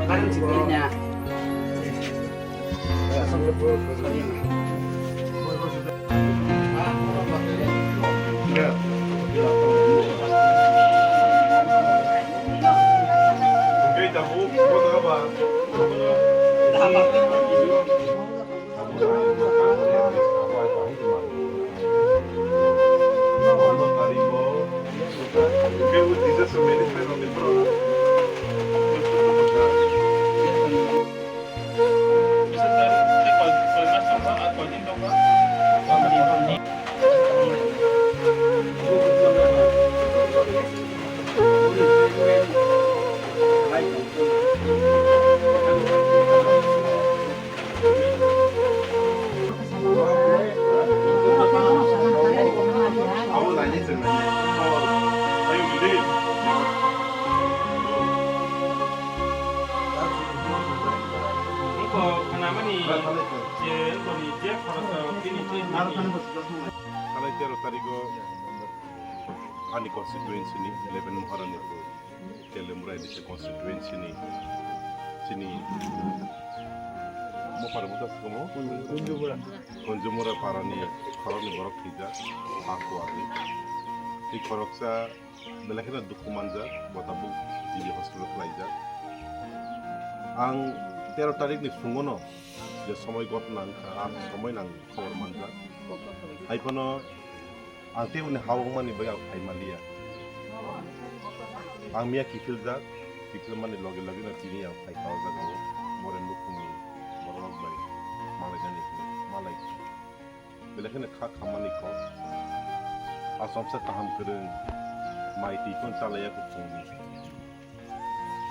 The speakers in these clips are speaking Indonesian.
kan sipilnya. Ani constituency ni 11 orang itu Kelembra di constituency ni sini mau pada muda semua kunjamura parani borok tiga aku ari di koroksa belakang dokumanja buat abu di hospital pelajar ang 13 tarik ni sungono je সময় গত nang সময় nang khawar manja ai kono ante une hawang mani bayaw ay malia ang mia kifil mani loge na tini yaw ay kawaza gawo moren Nukhung borok bay malagani malay belakhin kha khamani ko asam sa taham kereng mai ti kon salaya ko tuni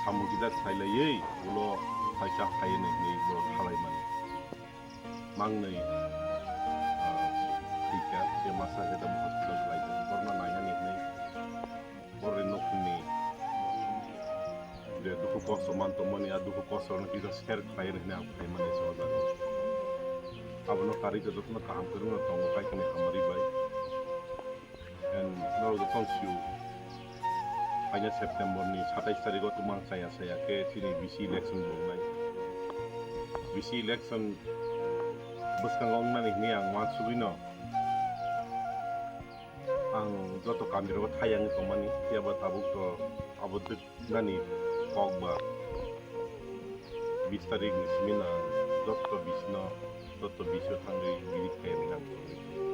samu gidat sailai ulo paicak kayene ni go halai mani mangnai tika yang masa kita hospital pelajar karena nanya nih orang Nukhung nih dia duku kosong mantomoni duku kosong kita share kain nih aku kayak mana saudara abang no kari jatuh na kaham kerana tonggo kayak kene hamari baik and now the consu hanya September nih 27 tarik itu mang saya ke sini BC election boleh BC election bus kangong na nih yang mansubino ang joto kamera tayang ito mani tiaba tabuk to abot nani Kokborok 20 tarik ni semina joto bisno joto bisyo tangri bilik kayak